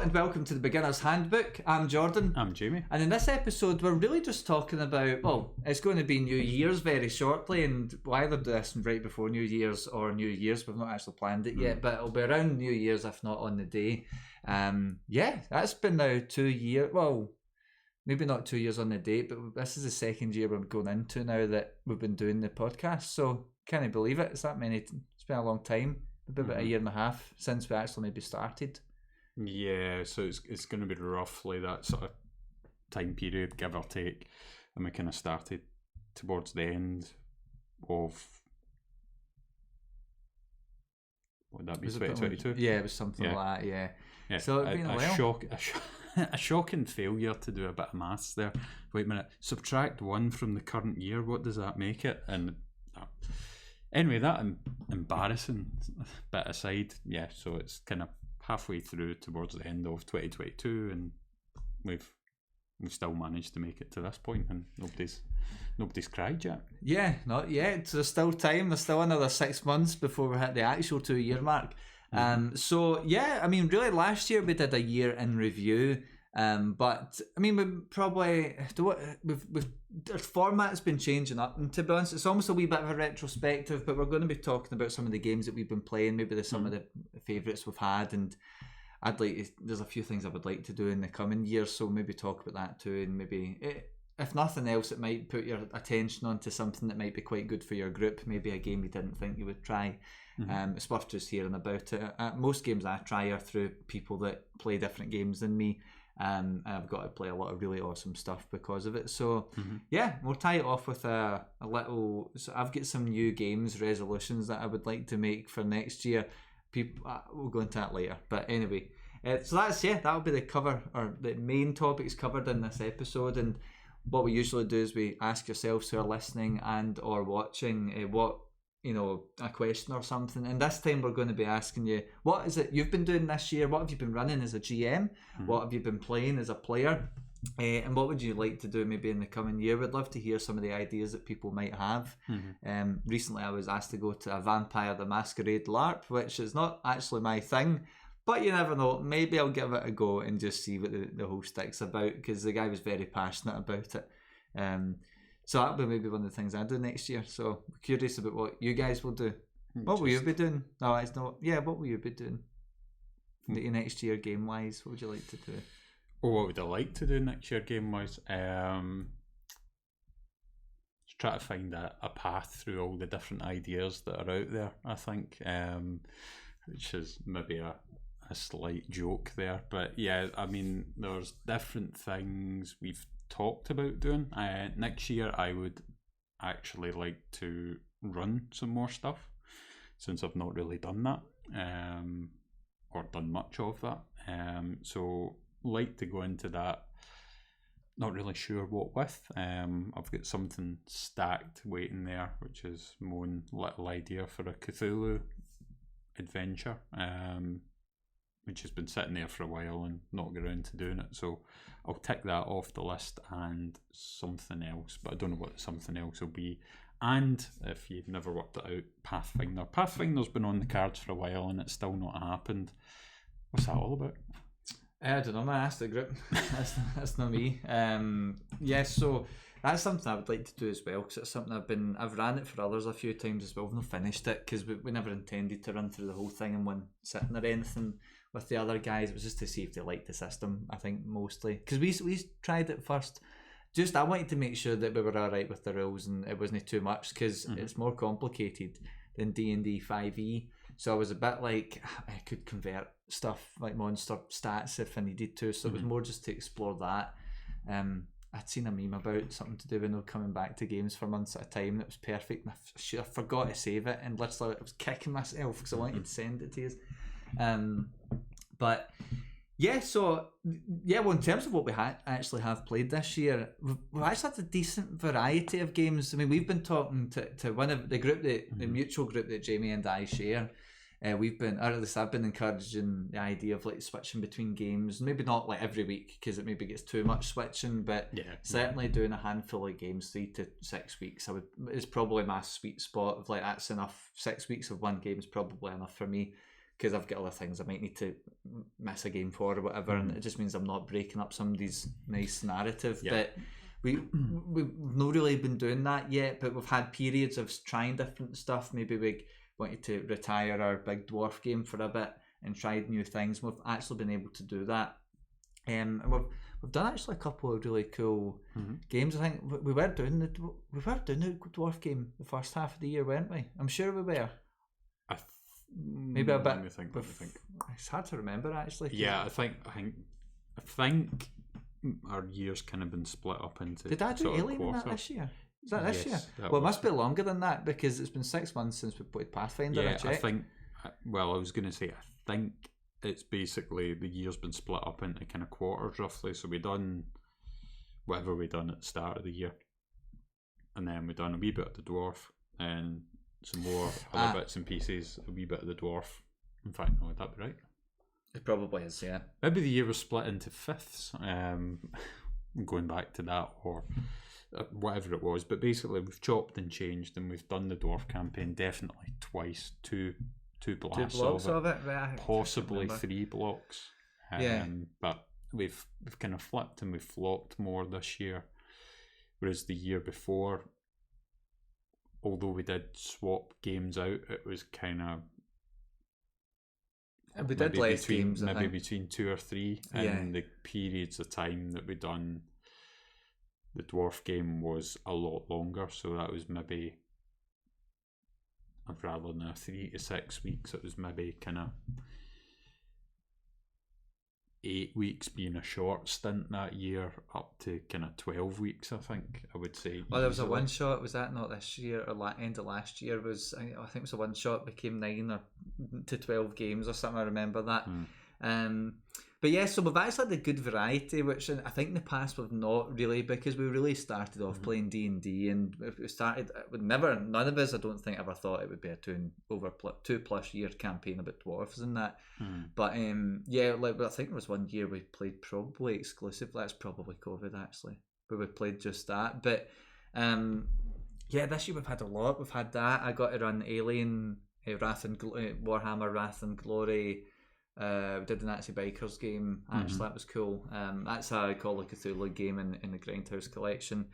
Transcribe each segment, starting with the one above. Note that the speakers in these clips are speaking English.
and welcome to the Beginner's Handbook. I'm Jordan. I'm Jamie. And in this episode, we're really just talking about, well, it's going to be New Year's very shortly, and we'll either do this right before New Year's or New Year's. We've not actually planned it yet, but it'll be around New Year's, if not on the day. That's been now 2 years. Well, maybe not 2 years on the date, but this is the second year we're going into now that we've been doing the podcast. So, can't believe it. It's that many. It's been a long time. About a year and a half since we actually maybe started. Yeah, so it's going to be roughly that sort of time period, give or take. And we kind of started towards the end of, would that be 2022? Yeah, it was something like that, yeah. So it's been a while. A shocking failure to do a bit of maths there. Wait a minute, subtract 1 from the current year, what does that make it? And anyway, that embarrassing bit aside, yeah, so it's kind of halfway through towards the end of 2022, and we've still managed to make it to this point, and nobody's cried yet. Yeah, not yet. So there's still time. There's still another 6 months before we hit the actual 2-year mark. So yeah, I mean, really, last year we did a year in review. But I mean, we probably our format's been changing up, and to be honest, it's almost a wee bit of a retrospective. But we're going to be talking about some of the games that we've been playing, maybe some of the favourites we've had, and there's a few things I would like to do in the coming year, so maybe talk about that too, and maybe if nothing else, it might put your attention onto something that might be quite good for your group, maybe a game you didn't think you would try. It's worth just hearing about it. Most games I try are through people that play different games than me. And I've got to play a lot of really awesome stuff because of it. So yeah, we'll tie it off with a little. So I've got some new games resolutions that I would like to make for next year. We'll go into that later. But anyway, so that'll be the cover, or the main topics covered in this episode. And what we usually do is we ask yourselves who are listening and or watching a question or something, and this time we're going to be asking you, what is it you've been doing this year? What have you been running as a GM? What have you been playing as a player? And what would you like to do maybe in the coming year? We'd love to hear some of the ideas that people might have. Recently I was asked to go to a Vampire the Masquerade LARP, which is not actually my thing, but you never know, maybe I'll give it a go and just see what the whole stick's about, because the guy was very passionate about it. So that'll be maybe one of the things I do next year. So I'm curious about what you guys will do. What will you be doing? No, it's not. Yeah, what will you be doing next year game wise? What would you like to do? What would I like to do next year game wise? Just try to find a path through all the different ideas that are out there, I think, which is maybe a slight joke there. But yeah, I mean, there's different things we've talked about doing. Next year I would actually like to run some more stuff, since I've not really done that, or done much of that. So like to go into that. Not really sure what with. I've got something stacked waiting there, which is my own little idea for a Cthulhu adventure, which has been sitting there for a while and not got around to doing it. So I'll tick that off the list, and something else, but I don't know what something else will be. And if you've never worked it out, Pathfinder. Pathfinder's been on the cards for a while and it's still not happened. What's that all about? I don't know, man. Ask the group. That's not me. So that's something I would like to do as well, because it's something I've ran it for others a few times as well. We've not finished it because we never intended to run through the whole thing in one sitting or anything with the other guys. It was just to see if they liked the system, I think, mostly, because we tried it first. Just I wanted to make sure that we were all right with the rules and it wasn't too much, because it's more complicated than D&D 5e. So I was a bit like, I could convert stuff like monster stats if I needed to. So it was more just to explore that. I'd seen a meme about something to do with coming back to games for months at a time. That was perfect. And I forgot to save it, and literally I was kicking myself because I wanted to send it to you. But yeah, so yeah, well, in terms of what we actually have played this year, we've actually had a decent variety of games. I mean, we've been talking to one of the group, the mutual group that Jamie and I share. We've been, or at least I've been encouraging the idea of like switching between games. Maybe not like every week, because it maybe gets too much switching, but certainly doing a handful of games 3 to 6 weeks is probably my sweet spot of like, that's enough. 6 weeks of one game is probably enough for me. because I've got other things I might need to miss a game for or whatever, and it just means I'm not breaking up somebody's nice narrative. But we've not really been doing that yet, but we've had periods of trying different stuff. Maybe we wanted to retire our big dwarf game for a bit and tried new things. We've actually been able to do that. And we've done actually a couple of really cool games. I think we were doing the dwarf game the first half of the year, weren't we? I'm sure we were. Maybe a bit. Let me think. It's hard to remember actually. Yeah, I think our year's kind of been split up into. Did I do Alien in that this year? Is that this year? Well, it must be longer than that because it's been 6 months since we played Pathfinder. Yeah, I think. Well, I was going to say I think it's basically the year's been split up into kind of quarters roughly. So we done whatever we done at the start of the year, and then we done a wee bit of the dwarf and some more other bits and pieces, a wee bit of the dwarf. In fact, no, would that be right? It probably is, yeah. Maybe the year was split into fifths, going back to that, or whatever it was. But basically, we've chopped and changed, and we've done the dwarf campaign definitely twice, two blocks of it, possibly 3 blocks. But we've kind of flipped and we've flopped more this year, whereas the year before, although we did swap games out, it was kind of we did less games, maybe between 2 or 3, and the periods of time that we done the dwarf game was a lot longer. So that was maybe, rather than 3 to 6 weeks, it was maybe kind of 8 weeks being a short stint that year, up to kind of 12 weeks, I think I would say. Well, there was a one shot, was that not this year or end of last year? Was I think it was a one shot became 9 or to 12 games or something. I remember that. But yeah, so we've actually had a good variety, which I think in the past we've not really, because we really started off playing D&D, and we started with none of us, I don't think, ever thought it would be a 2+ year campaign about dwarves and that. But I think there was one year we played probably exclusively, that's probably COVID actually, where we played just that. But this year we've had a lot. We've had that. I got to run Alien, Warhammer Wrath and Glory. We did the Nazi Bikers game. Actually, that was cool. That's a Call of Cthulhu game in the Grindhouse collection.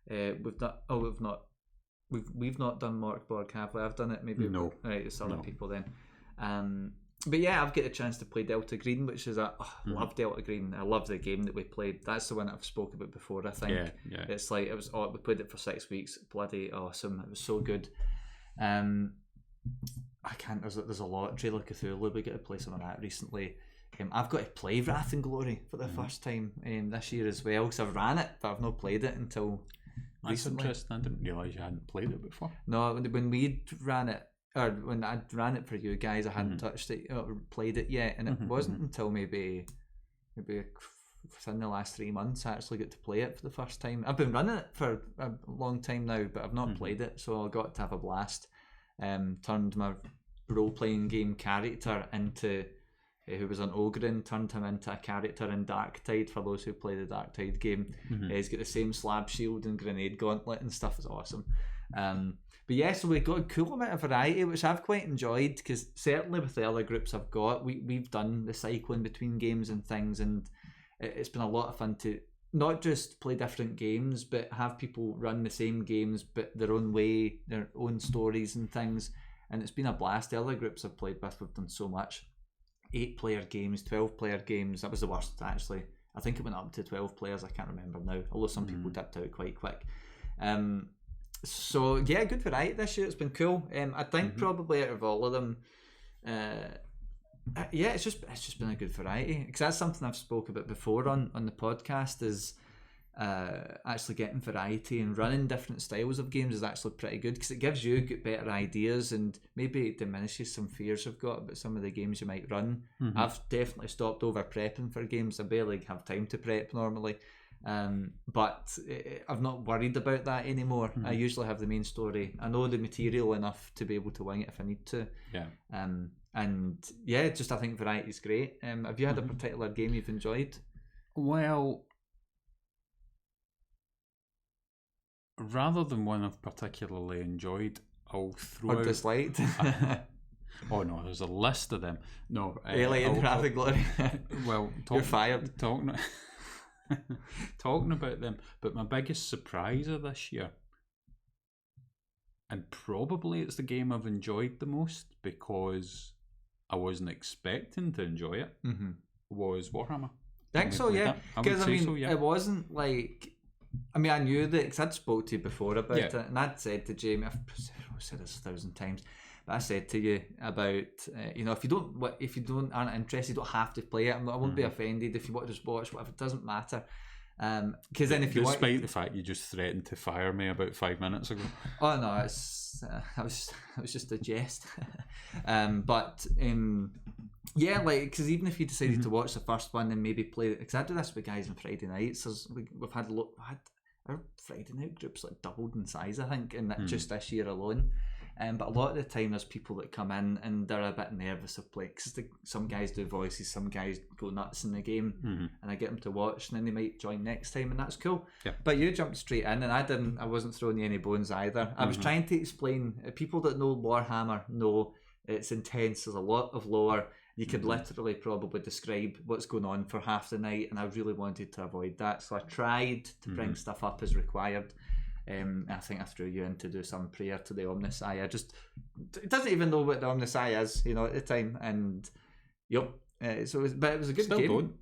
We've not done Morkborg, have we? I've done it. Maybe no. Right, it's other people then. But yeah, I've got a chance to play Delta Green, which is love Delta Green. I love the game that we played. That's the one that I've spoken about before, I think. Yeah. It's like we played it for 6 weeks. Bloody awesome! It was so good. I can't. There's a lot. Trail of Cthulhu. We got to play some of that recently. I've got to play Wrath and Glory for the first time this year as well, because I've ran it, but I've not played it until recently. That's interesting. I didn't realise you hadn't played it before. No, when we ran it, or when I ran it for you guys, I hadn't touched it or played it yet, and it wasn't until maybe within the last 3 months I actually got to play it for the first time. I've been running it for a long time now, but I've not played it, so I got to have a blast. Turned my role-playing game character into who was an Ogren, turned him into a character in Darktide, for those who play the Darktide game. He's got the same slab shield and grenade gauntlet and stuff. It's awesome. But yeah, so we got a cool amount of variety, which I've quite enjoyed, because certainly with the other groups I've got, we've done the cycling between games and things, and it's been a lot of fun to not just play different games, but have people run the same games but their own way, their own stories and things. And it's been a blast. The other groups I've played with, we've done so much. 8-player games, 12-player games. That was the worst, actually. I think it went up to 12 players. I can't remember now, although some people dipped out quite quick. So yeah, good variety this year. It's been cool. I think probably out of all of them, it's just been a good variety, because that's something I've spoke about before on the podcast, is actually getting variety and running different styles of games is actually pretty good, because it gives you better ideas and maybe it diminishes some fears I've got about some of the games you might run. I've definitely stopped over prepping for games. I barely have time to prep normally, but I've not worried about that anymore. I usually have the main story. I know the material enough to be able to wing it if I need to. And yeah, just I think variety is great. Have you had a particular game you've enjoyed? Well, rather than one I've particularly enjoyed, I'll throw or disliked. Oh no, there's a list of them. No, Alien, Wrath and Glory. Well, You're fired. Talking about them, but my biggest surprise of this year, and probably it's the game I've enjoyed the most because I wasn't expecting to enjoy it, was Warhammer. I think so, yeah. Because it wasn't like, I mean, I knew that because I'd spoke to you before about it, and I'd said to Jamie, I've said this 1,000 times, but I said to you about, if you aren't interested, you don't have to play it. I won't be offended if you want to just watch whatever. It doesn't matter. Because then if you despite the fact you just threatened to fire me about 5 minutes ago. Oh no, that was just a jest. Yeah, like, because even if you decided to watch the first one and maybe play it, because I do this with guys on Friday nights. We've had our Friday night groups like doubled in size, I think, in just this year alone. But a lot of the time there's people that come in and they're a bit nervous of playing, because some guys do voices, some guys go nuts in the game, and I get them to watch, and then they might join next time, and that's cool. But you jumped straight in, and I wasn't throwing you any bones either. I was trying to explain, people that know Warhammer know it's intense, there's a lot of lore. You could literally probably describe what's going on for half the night, and I really wanted to avoid that, so I tried to bring stuff up as required. I think I threw you in to do some prayer to the Omnissiah. It doesn't even know what the Omnissiah is, at the time, and but it was a good game. Don't.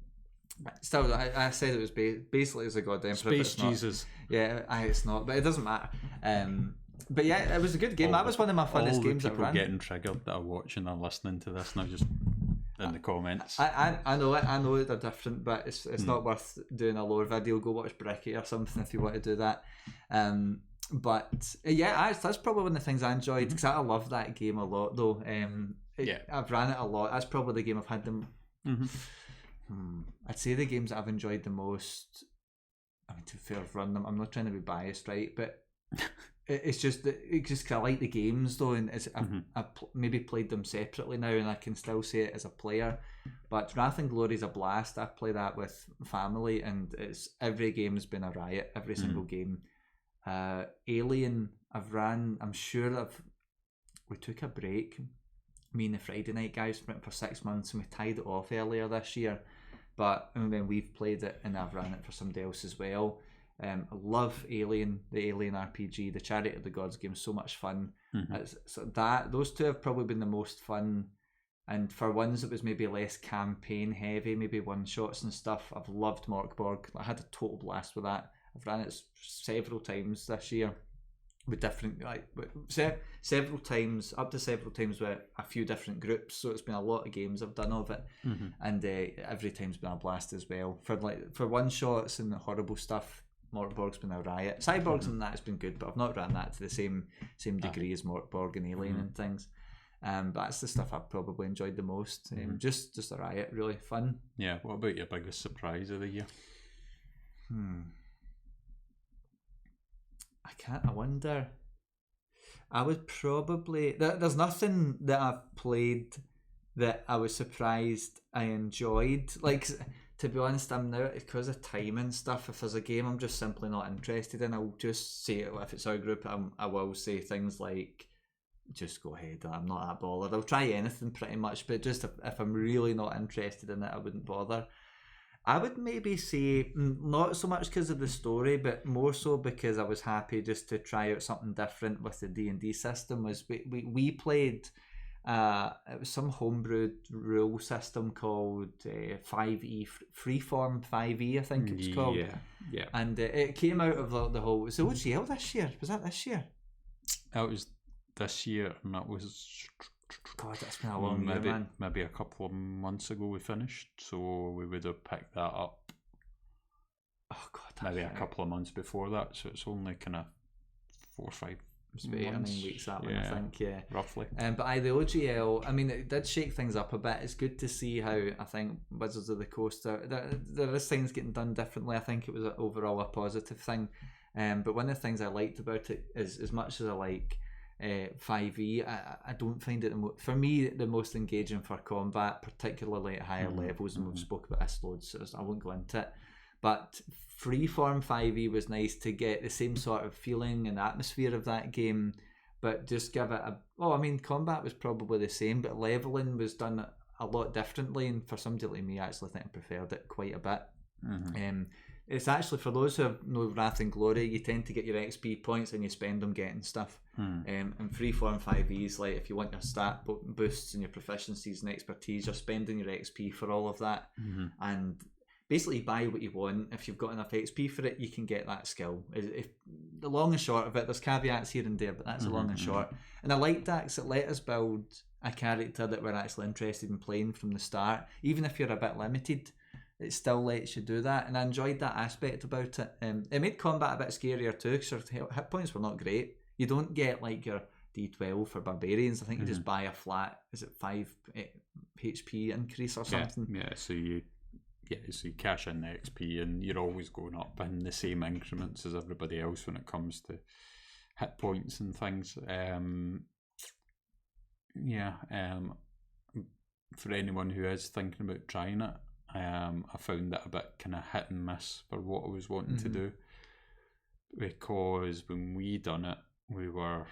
Still, I said it was basically as a god emperor. Space Jesus. Yeah, it's not, but it doesn't matter. But yeah, it was a good game. That was one of my funnest games I've run. People getting triggered that are watching and listening to this now, just in the comments. I know it. I know they're different, but it's not worth doing a lore video. Go watch Bricky or something if you want to do that. But yeah, that's probably one of the things I enjoyed, because I love that game a lot, though. I've ran it a lot. That's probably the game I've had them. I'd say the games that I've enjoyed the most. I mean, to be fair, I've run them. I'm not trying to be biased, right? But it's just because I like the games, though, and I've maybe played them separately now, and I can still say it as a player. But Wrath and Glory is a blast. I play that with family, and every game has been a riot. Every single game. Alien, I've ran. I'm sure we took a break. Me and the Friday night guys went for 6 months, and we tied it off earlier this year. But then we've played it, and I've ran it for somebody else as well. I love Alien, the Alien RPG, the Chariot of the Gods game. So much fun. Those two have probably been the most fun. And for ones that was maybe less campaign heavy, maybe one shots and stuff, I've loved Morkborg. I had a total blast with that. I've ran it several times this year with different, several times with a few different groups. So it's been a lot of games I've done of it, and every time's been a blast as well. For one shots and horrible stuff, Morkborg's been a riot. Cyborgs and that's been good, but I've not ran that to the same degree as Morkborg and Alien and things. But that's the stuff I've probably enjoyed the most. Just a riot, really fun. Yeah. What about your biggest surprise of the year? I wonder. I would probably. There's nothing that I've played that I was surprised I enjoyed. Like, to be honest, I'm now, because of time and stuff, if there's a game I'm just simply not interested in, I'll just say it. If it's our group, I will say things like, just go ahead, I'm not that bothered. I'll try anything pretty much, but just if I'm really not interested in it, I wouldn't bother. I would maybe say, not so much because of the story, but more so because I was happy just to try out something different with the D&D system. Was we played, it was some homebrewed rule system called 5e, Freeform 5e, I think it's called. Yeah. And it came out of the whole, so OGL this year, was that this year? That was this year, and that was... God, that's been a long year, man. Maybe a couple of months ago we finished, so we would have picked that up. Oh God, maybe a couple of months before that, so it's only kind of 4 or 5 months. 9 weeks that one, I think, roughly. But the OGL, I mean, it did shake things up a bit. It's good to see how, I think, Wizards of the Coast there is things getting done differently. I think it was overall a positive thing. But one of the things I liked about it is, as much as I like 5e, I don't find it for me the most engaging for combat, particularly at higher levels, and we've spoken about this loads, so I won't go into it. But Freeform 5e was nice to get the same sort of feeling and atmosphere of that game, but just give it combat was probably the same, but leveling was done a lot differently, and for somebody like me, I actually think I preferred it quite a bit. It's actually, for those who have no Wrath and Glory, you tend to get your XP points and you spend them getting stuff. And Freeform 5e is like, if you want your stat boosts and your proficiencies and expertise, you're spending your XP for all of that. And basically buy what you want. If you've got enough XP for it, you can get that skill. If the long and short of it, there's caveats here and there, but that's the long and short. And I liked that because it let us build a character that we're actually interested in playing from the start. Even if you're a bit limited, it still lets you do that, and I enjoyed that aspect about it. It made combat a bit scarier too, because our hit points were not great. You don't get like your D12 for barbarians. I think you just buy a flat, is it 5 HP increase or something? So you cash in the XP, and you're always going up in the same increments as everybody else when it comes to hit points and things. For anyone who is thinking about trying it, I found it a bit kind of hit and miss for what I was wanting to do, because when we done it, we were,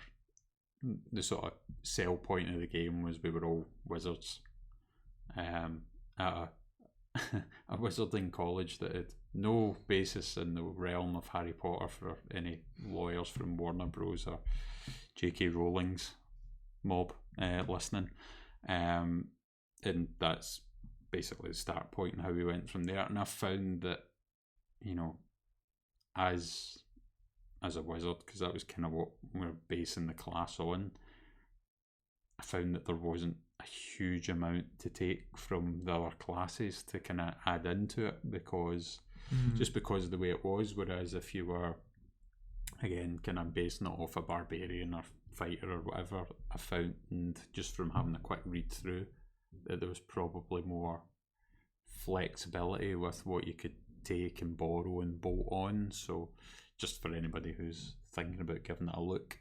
the sort of sell point of the game was we were all wizards at a wizarding college that had no basis in the realm of Harry Potter for any lawyers from Warner Bros. Or J.K. Rowling's mob listening, and that's basically the start point and how we went from there. And I found that, as a wizard, because that was kind of what we were basing the class on, I found that there wasn't a huge amount to take from the other classes to kind of add into it, because just because of the way it was. Whereas if you were, again, kind of basing it off a barbarian or fighter or whatever, I found just from having a quick read through that there was probably more flexibility with what you could take and borrow and bolt on. So just for anybody who's thinking about giving it a look,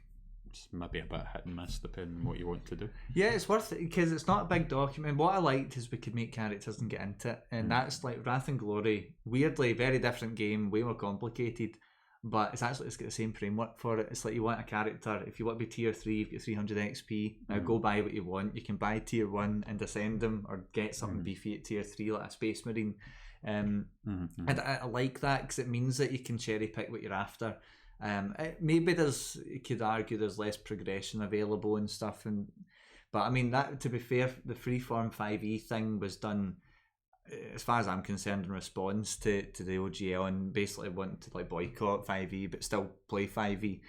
it's maybe a bit hit and miss depending on what you want to do. Yeah, it's worth it because it's not a big document. What I liked is we could make characters and get into it, and that's like Wrath and Glory. Weirdly, very different game, way more complicated, but it's got the same framework for it. It's like you want a character, if you want to be tier 3, you've got 300 XP. Now go buy what you want. You can buy tier 1 and ascend them, or get something beefy at tier 3 like a Space Marine. And I like that because it means that you can cherry pick what you're after. Maybe you could argue there's less progression available and stuff, but I mean, that, to be fair, the Freeform 5e thing was done, as far as I'm concerned, in response to the OGL, and basically wanting to like boycott 5e but still play 5e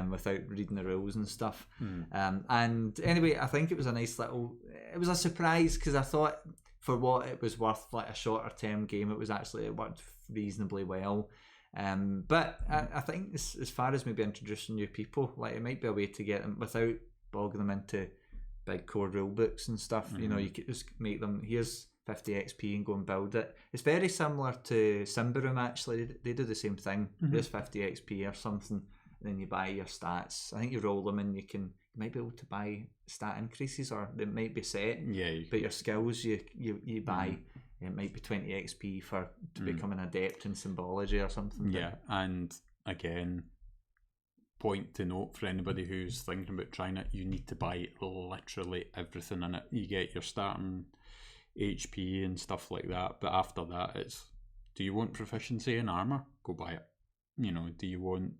without reading the rules and stuff. And anyway, I think it was it was a surprise, because I thought for what it was worth, like a shorter term game, it worked reasonably well. But I think as far as maybe introducing new people, like, it might be a way to get them without bogging them into big core rule books and stuff. You could just make them, here's 50 XP and go and build it. It's very similar to Symbaroum, actually. They do the same thing. There's 50 XP or something, and then you buy your stats. I think you roll them, and you might be able to buy stat increases, or they might be set. But your skills you buy, it might be 20 XP to become an adept in symbology or something. And again, point to note for anybody who's thinking about trying it, you need to buy literally everything in it. You get your starting HP and stuff like that, but after that, it's, do you want proficiency in armor? Go buy it. Do you want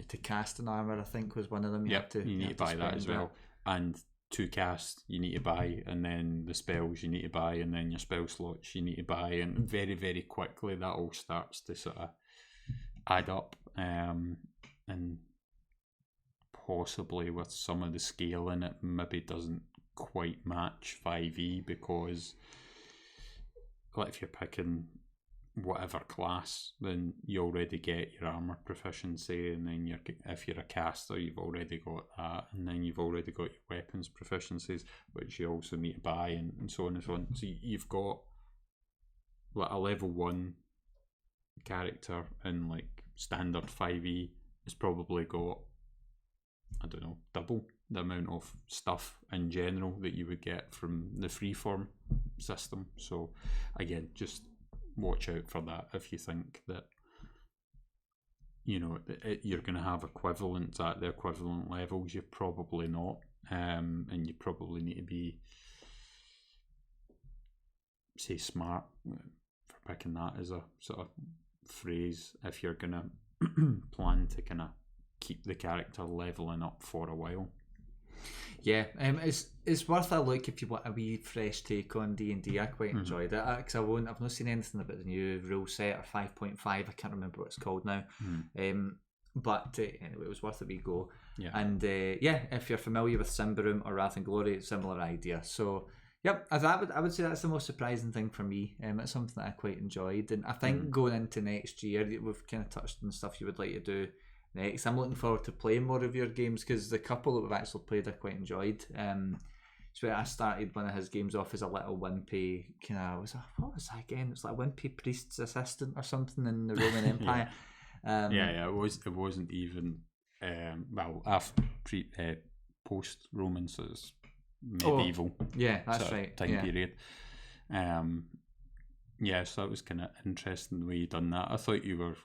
to cast an armor? I think was one of them. You need to buy that as well. And to cast, you need to buy, and then the spells you need to buy, and then your spell slots you need to buy, and very, very quickly that all starts to sort of add up, and possibly with some of the scale in it maybe doesn't quite match 5e, because like if you're picking whatever class, then you already get your armor proficiency, and then if you're a caster, you've already got that, and then you've already got your weapons proficiencies, which you also need to buy, and so on and so on. So you've got like a level 1 character in like standard 5e has probably got, I don't know, double the amount of stuff in general that you would get from the freeform system. So again, just watch out for that if you think that you're going to have equivalents at the equivalent levels. You're probably not, and you probably need to be, say, smart for picking that as a sort of phrase if you're going to plan to kind of keep the character leveling up for a while. Yeah, it's worth a look if you want a wee fresh take on D&D. I quite enjoyed it because I've not seen anything about the new rule set or 5.5. I can't remember what it's called now. But anyway, it was worth a wee go. Yeah. And if you're familiar with Symbaroum or Wrath and Glory, similar idea. So yep, I would say that's the most surprising thing for me. It's something that I quite enjoyed, and I think going into next year, we've kind of touched on stuff you would like to do next. I'm looking forward to playing more of your games because the couple that we've actually played I quite enjoyed. So I started one of his games off as a little wimpy kind of, what was that again? It was like a wimpy priest's assistant or something in the Roman Empire. It wasn't even after post Roman, so it's medieval. Yeah, that's right. Time period. So that was kind of interesting the way you done that. I thought you were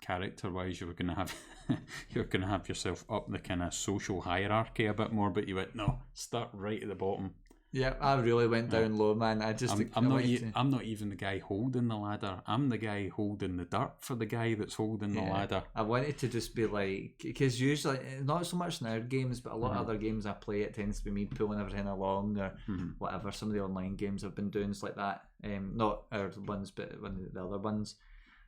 character-wise, you were going to have yourself up the kind of social hierarchy a bit more, but you went no, start right at the bottom. Yeah, I really went down low, man. I'm not even the guy holding the ladder. I'm the guy holding the dirt for the guy that's holding the ladder. I wanted to just be like, because usually, not so much in our games, but a lot of other games I play, it tends to be me pulling everything along or whatever. Some of the online games I've been doing is like that. Not our ones, but one of the other ones.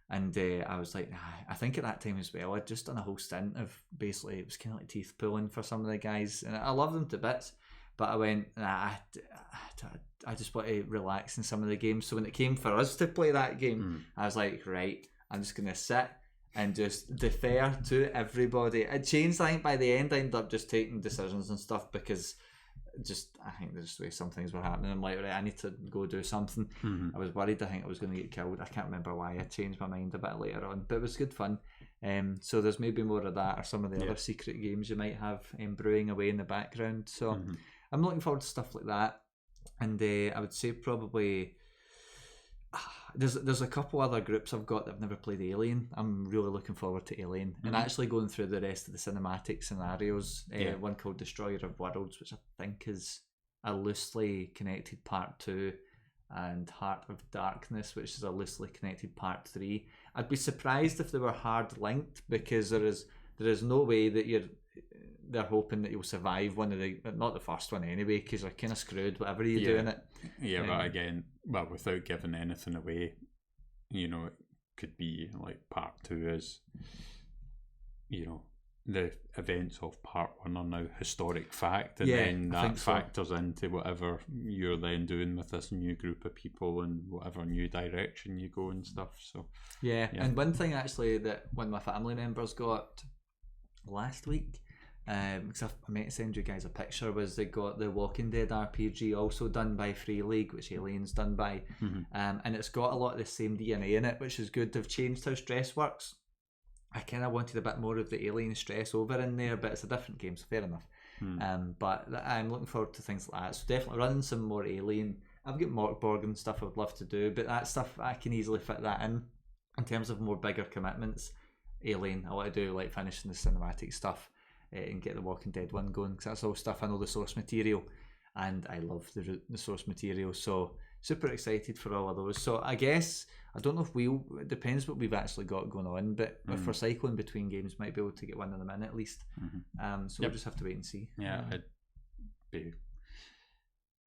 And I was like, I think at that time as well, I'd just done a whole stint of basically, it was kind of like teeth pulling for some of the guys. And I love them to bits. But I went, I just want to relax in some of the games. So when it came for us to play that game, I was like, right, I'm just going to sit and just defer to everybody. It changed, I think, by the end, I ended up just taking decisions and stuff because I think there's the way some things were happening. I'm like, right, I need to go do something. I was worried, I think I was going to get killed. I can't remember why. I changed my mind a bit later on, but it was good fun. So there's maybe more of that or some of the other secret games you might have brewing away in the background. So I'm looking forward to stuff like that. And I would say probably there's a couple other groups I've got that have never played Alien. I'm really looking forward to Alien and actually going through the rest of the cinematic scenarios. One called Destroyer of Worlds, which I think is a loosely connected part 2, and Heart of Darkness, which is a loosely connected part 3. I'd be surprised if they were hard linked because there is no way that they're hoping that you'll survive one of the, not the first one anyway, because you're kind of screwed whatever you do in it. Yeah, but again, without giving anything away, it could be like part 2 is, the events of part 1 are now historic fact, and then that factors into whatever you're then doing with this new group of people and whatever new direction you go and stuff. So and one thing actually that one of my family members got last week, because I meant to send you guys a picture, was they got the Walking Dead RPG also done by Free League, which Alien's done by, and it's got a lot of the same DNA in it, which is good. They've changed how stress works. I kind of wanted a bit more of the Alien stress over in there, but it's a different game, so fair enough. But I'm looking forward to things like that, so definitely running some more Alien. I've got Morkborg and stuff I would love to do, but that stuff I can easily fit that in terms of more bigger commitments. Alien, I want to do like finishing the cinematic stuff and get the Walking Dead one going, because that's all stuff I know the source material and I love the source material, so super excited for all of those. So I guess I don't know if it depends what we've actually got going on, but if we're cycling between games, might be able to get one of them in at least. So we'll just have to wait and see. I'd be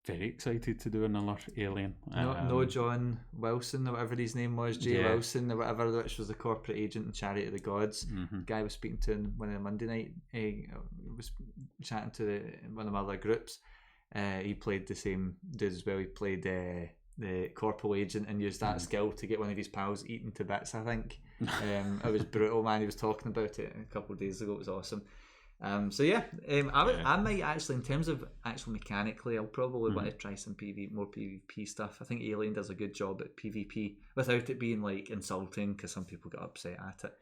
very excited to do another Alien. No John Wilson or whatever his name was, Jay Wilson or whatever, which was the corporate agent in Charity of the Gods. The guy I was speaking to in one of the Monday night, was chatting to one of my other groups. He played the same dude as well. He played the corporal agent and used that skill to get one of his pals eaten to bits, I think. It was brutal, man. He was talking about it a couple of days ago. It was awesome. I might actually, in terms of actual mechanically, I'll probably want to try some more PvP stuff. I think Alien does a good job at PvP without it being like insulting, because some people get upset at it.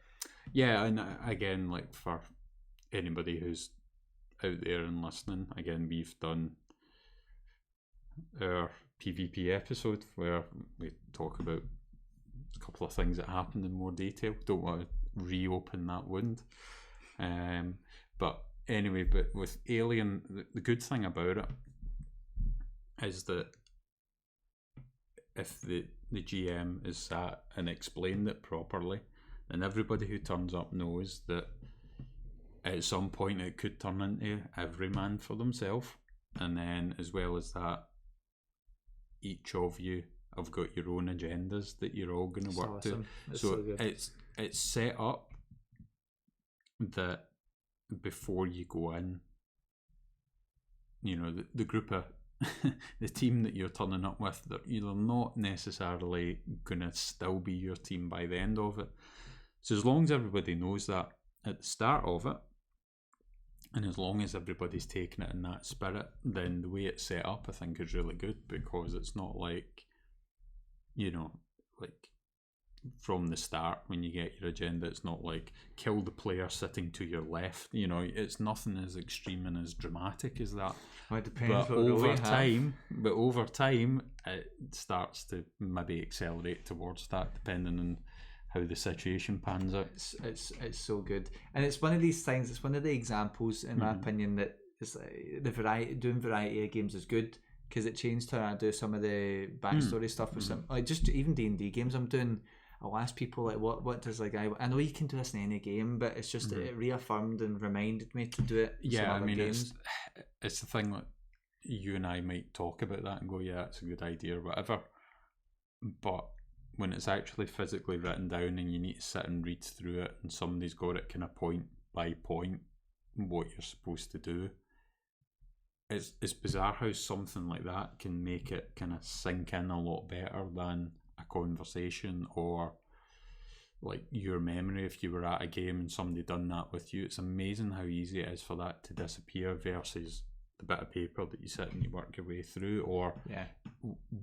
Yeah, and again, like for anybody who's out there and listening, again, we've done our PvP episode where we talk about a couple of things that happened in more detail. Don't want to reopen that wound. But anyway, but with Alien, the good thing about it is that if the GM is sat and explained it properly, then everybody who turns up knows that at some point it could turn into every man for themselves. And then as well as that, each of you have got your own agendas that you're all going to work to. So it's set up that before you go in, you know, the group of the team that you're turning up with, they're not necessarily going to still be your team by the end of it. So as long as everybody knows that at the start of it, and as long as everybody's taking it in that spirit, then the way it's set up, I think, is really good, because it's not like, you know, like from the start when you get your agenda, it's not like kill the player sitting to your left. You know, it's nothing as extreme and as dramatic as that. Well, it depends. But over time, it starts to maybe accelerate towards that, depending on how the situation pans out. It's so good, and it's one of these things. It's one of the examples, in my opinion, that is like doing variety of games is good, because it changed how I do some of the backstory stuff with some, like just even D&D games I'm doing. I'll ask people like, what does like I know you can do this in any game, but it's just it reaffirmed and reminded me to do it. Yeah, I mean games. It's the thing that you and I might talk about that and go, yeah, it's a good idea or whatever, but when it's actually physically written down and you need to sit and read through it, and somebody's got it kind of point by point what you're supposed to do, it's bizarre how something like that can make it kind of sink in a lot better than a conversation or like your memory. If you were at a game and somebody done that with you, it's amazing how easy it is for that to disappear versus the bit of paper that you sit and you work your way through, or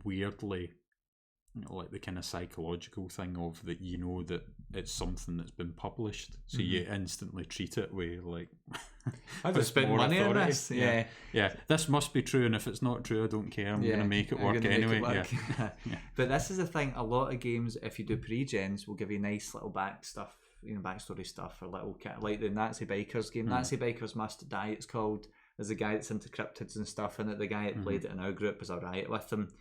weirdly, you know, like the kind of psychological thing of that, you know, that it's something that's been published, so you instantly treat it with like I've just spent money on this. Yeah, this must be true, and if it's not true, I don't care. I'm gonna make it work anyway. But this is the thing, a lot of games, if you do pre-gens, will give you nice little back stuff, you know, backstory stuff, or little like the Nazi Bikers game. Nazi Bikers Must Die, it's called. There's a guy that's into cryptids and stuff in it. The guy that played it in our group is alright with them.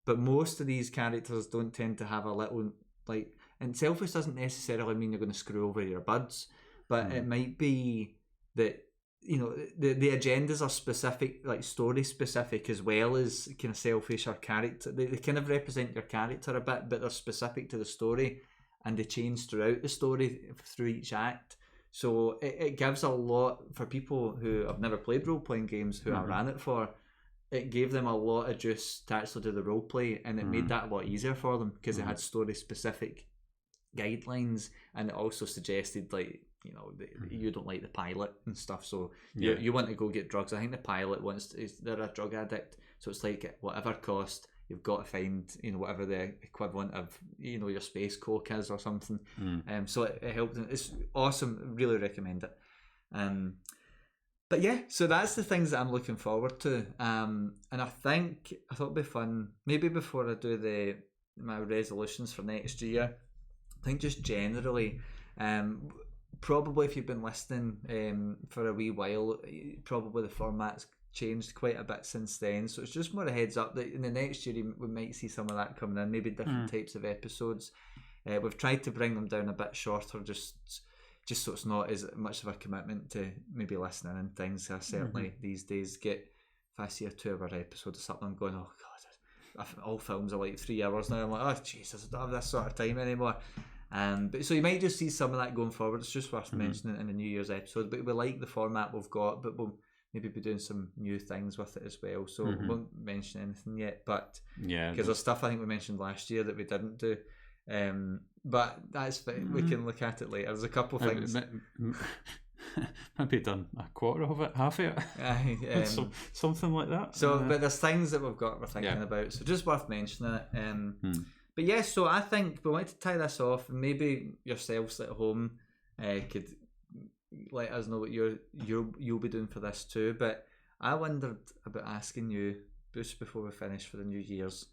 But most of these characters don't tend to have a little, like, and selfish doesn't necessarily mean you're going to screw over your buds, but it might be that, you know, the agendas are specific, like story specific, as well as kind of selfish or character. They kind of represent your character a bit, but they're specific to the story, and they change throughout the story through each act. So it gives a lot for people who have never played role-playing games, who I ran it for. It gave them a lot of juice to actually do the role play, and it made that a lot easier for them, because it had story specific guidelines, and it also suggested, like, you know, you don't like the pilot and stuff, so you want to go get drugs. I think the pilot they're a drug addict, so it's like, at whatever cost, you've got to find, you know, whatever the equivalent of, you know, your space coke is or something. So it helped. It's awesome. Really recommend it. But yeah, so that's the things that I'm looking forward to. And I thought it'd be fun, maybe before I do my resolutions for next year, I think just generally, probably if you've been listening for a wee while, probably the format's changed quite a bit since then. So it's just more a heads up that in the next year we might see some of that coming in, maybe different types of episodes. We've tried to bring them down a bit shorter, just so it's not as much of a commitment to maybe listening and things. I certainly these days get, if I see a 2-hour episode or something, I'm going, oh god, all films are like 3 hours now. I'm like, oh Jesus, I don't have this sort of time anymore. But so you might just see some of that going forward. It's just worth mentioning in the New Year's episode. But we like the format we've got, but we'll maybe be doing some new things with it as well. So we won't mention anything yet, but because there's stuff I think we mentioned last year that we didn't do. But that's fine. We can look at it later. There's a couple of things. Maybe done a quarter of it, half of it, something like that. So, but there's things that we're thinking about. So just worth mentioning it. But yeah, so I think we want to tie this off, and maybe yourselves at home could let us know what you'll be doing for this too. But I wondered about asking you, just before we finish for the New Year's,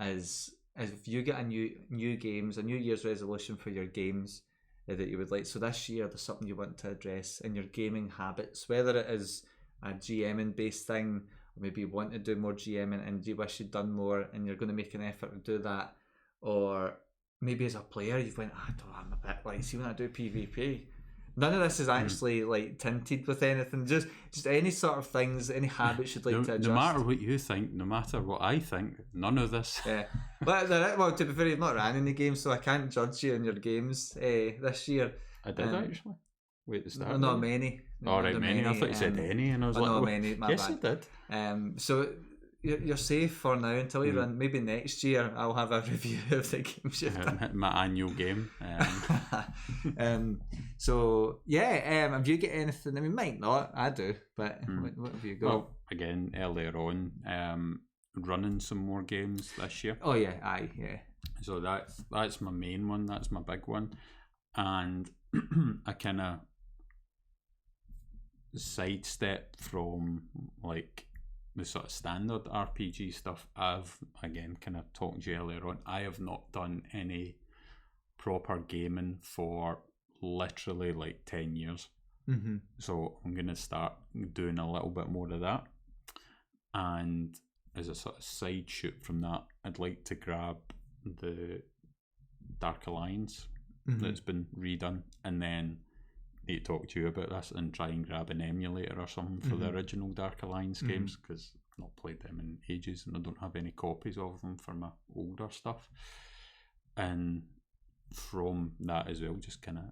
is if you get a new Year's resolution for your games, that you would like. So this year, there's something you want to address in your gaming habits, whether it is a GMing based thing, or maybe you want to do more GMing and you wish you'd done more, and you're going to make an effort to do that, or maybe as a player you've went, I'm a bit like, see when I do PvP. None of this is actually like tinted with anything. Just any sort of things, any habits you'd like to adjust. No matter what you think, no matter what I think, none of this. Yeah, but well, to be fair, you've not ran any games, so I can't judge you in your games this year. I did actually. Wait, the start. Not many. All right, many. I thought you said any, and I was like, not many. Yes, bad. you did. So you're safe for now until you run. Maybe next year I'll have a review of the games you've done. My annual game. So yeah, have you got anything? I mean, might not. I do, but what have you got? Well, again, earlier on, running some more games this year. Oh yeah, yeah. So that's my main one. That's my big one, and I kind of sidestep from like the sort of standard RPG stuff. I've again kind of talked to you earlier on. I have not done any proper gaming for literally like 10 years. So I'm going to start doing a little bit more of that. And as a sort of side shoot from that, I'd like to grab the Dark Alliance that's been redone, and then need to talk to you about this and try and grab an emulator or something for the original Dark Alliance games, because I've not played them in ages and I don't have any copies of them for my older stuff. And from that as well, just kind of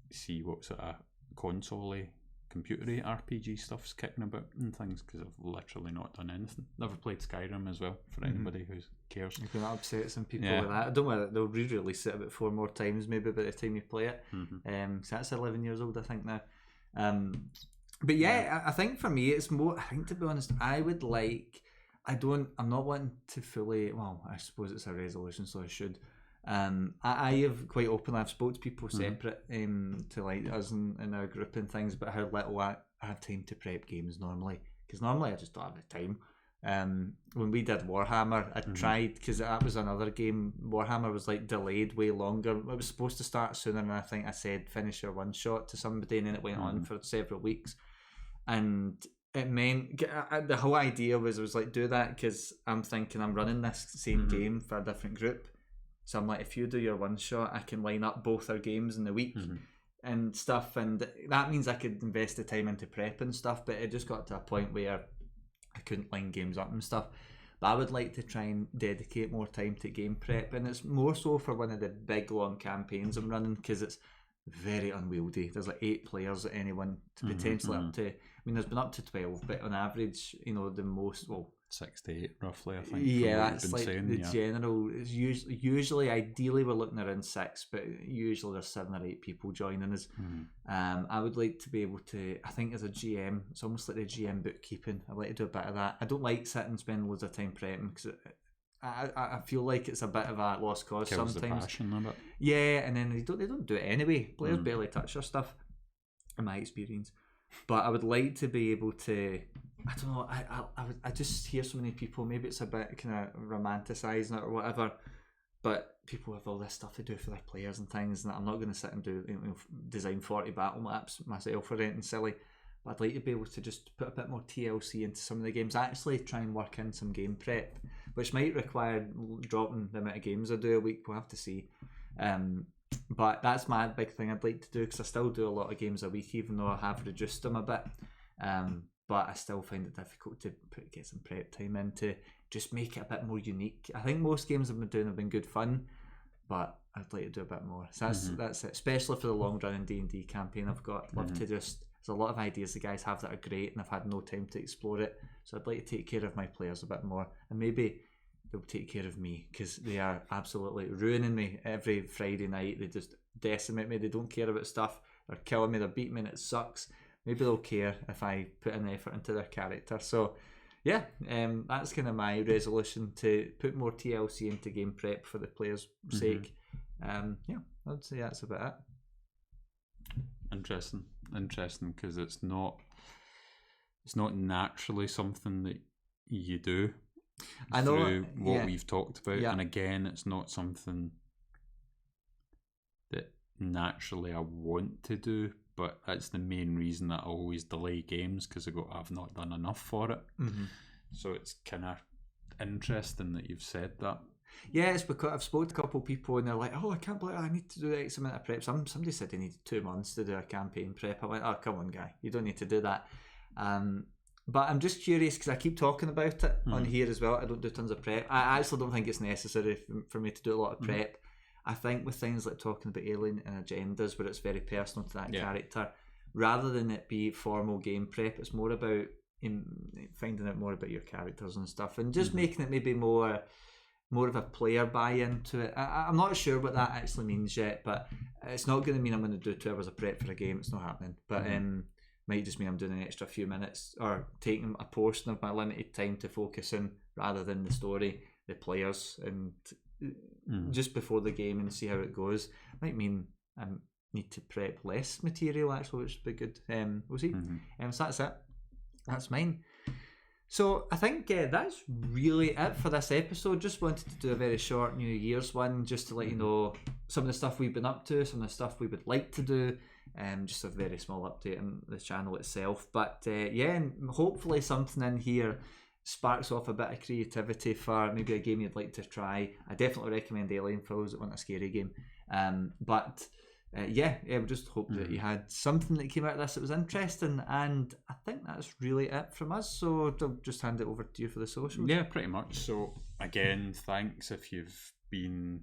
see what sort of console-y, computer-y RPG stuff's kicking about and things, because I've literally not done anything. Never played Skyrim as well, for anybody who cares. You can upset some people with that. I don't know, they'll re-release it about 4 more times maybe by the time you play it. So that's 11 years old, I think, now. But yeah, I think for me it's more, I think, to be honest, I would like, I'm not wanting to fully, well, I suppose it's a resolution, so I should. I have quite openly, I've spoke to people separate to like us in our group and things, but how little I have time to prep games normally, because normally I just don't have the time. When we did Warhammer, I tried, because that was another game. Warhammer was like delayed way longer. It was supposed to start sooner, and I think I said finish your one shot to somebody, and then it went on for several weeks, and it meant the whole idea was like, do that because I'm thinking I'm running this same game for a different group. So I'm like, if you do your one shot, I can line up both our games in the week and stuff, and that means I could invest the time into prep and stuff. But it just got to a point where I couldn't line games up and stuff. But I would like to try and dedicate more time to game prep, and it's more so for one of the big long campaigns I'm running, because it's very unwieldy. There's like 8 players at any one, to potentially up to, I mean, there's been up to 12, but on average, you know, the most, well, 6 to 8 roughly, I think. Yeah, that's like the general. It's usually, ideally, we're looking around 6, but usually there's 7 or 8 people joining us. I would like to be able to, I think as a GM, it's almost like the GM bookkeeping. I like to do a bit of that. I don't like sitting and spending loads of time prepping, because I feel like it's a bit of a lost cause Kills sometimes. The passion of it. Yeah, and then they don't do it anyway. Players barely touch their stuff, in my experience. But I would like to be able to, I don't know, I just hear so many people, maybe it's a bit kind of romanticising it or whatever, but people have all this stuff to do for their players and things, and I'm not going to sit and do, design 40 battle maps myself or anything silly. But I'd like to be able to just put a bit more TLC into some of the games, actually try and work in some game prep, which might require dropping the amount of games I do a week. We'll have to see. But that's my big thing I'd like to do, because I still do a lot of games a week, even though I have reduced them a bit. But I still find it difficult to get some prep time in to just make it a bit more unique. I think most games I've been doing have been good fun, but I'd like to do a bit more. So that's it, especially for the long running D&D campaign I've got. I'd love to just, there's a lot of ideas the guys have that are great, and I've had no time to explore it. So I'd like to take care of my players a bit more, and maybe they'll take care of me, because they are absolutely ruining me every Friday night. They just decimate me. They don't care about stuff. They're killing me. They're beating me, and it sucks. Maybe they'll care if I put an effort into their character. So yeah, that's kind of my resolution, to put more TLC into game prep for the players' sake. Yeah, I'd say that's about it. Interesting, because it's not naturally something that you do. I know through what we've talked about, and again, it's not something that naturally I want to do, but that's the main reason that I always delay games, because I've not done enough for it. Mm-hmm. So it's kind of interesting that you've said that. Yeah, it's because I've spoken to a couple of people and they're like, oh, I can't believe I need to do X amount of prep. Somebody said they needed 2 months to do a campaign prep. I went, oh, come on, guy, you don't need to do that. But I'm just curious because I keep talking about it on here as well. I don't do tons of prep. I actually don't think it's necessary for me to do a lot of prep. I think with things like talking about alien and agendas, where it's very personal to that character, rather than it be formal game prep, it's more about finding out more about your characters and stuff, and just making it maybe more of a player buy-in to it. I'm not sure what that actually means yet, but it's not going to mean I'm going to do 2 hours of prep for a game. It's not happening. But might just mean I'm doing an extra few minutes or taking a portion of my limited time to focus in rather than the story, the players, and just before the game and see how it goes. Might mean I need to prep less material actually, which would be good. We'll see. So that's it. That's mine. So I think that's really it for this episode. Just wanted to do a very short New Year's one, just to let you know some of the stuff we've been up to, some of the stuff we would like to do. Just a very small update on the channel itself. But and hopefully something in here sparks off a bit of creativity for maybe a game you'd like to try. I definitely recommend Alien for those that want a scary game. We just hope that you had something that came out of this that was interesting, and I think that's really it from us. So I'll just hand it over to you for the socials. Yeah, pretty much. So again, thanks if you've been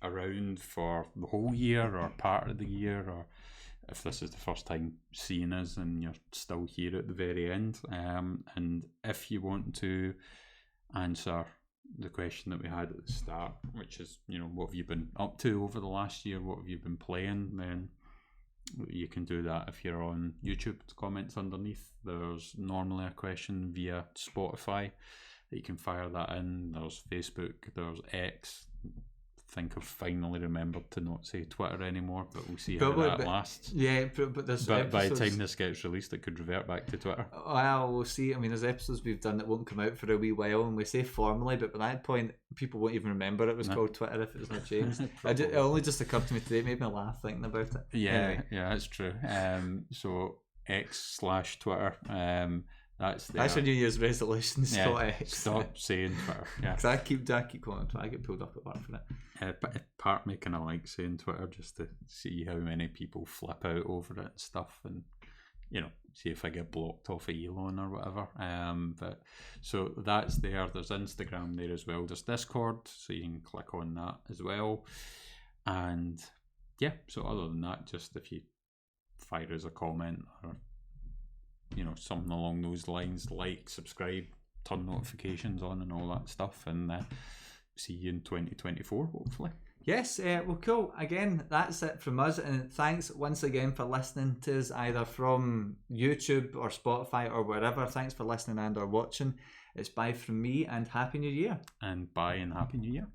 around for the whole year or part of the year, or if this is the first time seeing us and you're still here at the very end. And if you want to answer the question that we had at the start, which is, what have you been up to over the last year? What have you been playing? Then you can do that if you're on YouTube. Comments underneath. There's normally a question via Spotify that you can fire that in. There's Facebook. There's X. I think I've finally remembered to not say Twitter anymore, but we'll see how that lasts. Yeah, but by the time this gets released, it could revert back to Twitter. Well, we'll see. I mean, there's episodes we've done that won't come out for a wee while, and we say formally, but by that point, people won't even remember it was called Twitter if it's not changed. It only just occurred to me today. It made me laugh thinking about it. Yeah, anyway. Yeah, that's true. So X/Twitter. That's your New Year's resolution. Stop saying Twitter. Yeah, because I keep calling it Twitter. I get pulled up at work for it. Part me kind of like saying Twitter just to see how many people flip out over it and stuff, and see if I get blocked off of Elon or whatever. But so that's there. There's Instagram there as well. There's Discord, so you can click on that as well. And so other than that, just if you fire us a comment or something along those lines, like, subscribe, turn notifications on and all that stuff, and see you in 2024 hopefully. Yes, well, cool. Again, that's it from us, and thanks once again for listening to us either from YouTube or Spotify or wherever. Thanks for listening and or watching. It's bye from me, and Happy New Year. And bye and Happy New Year.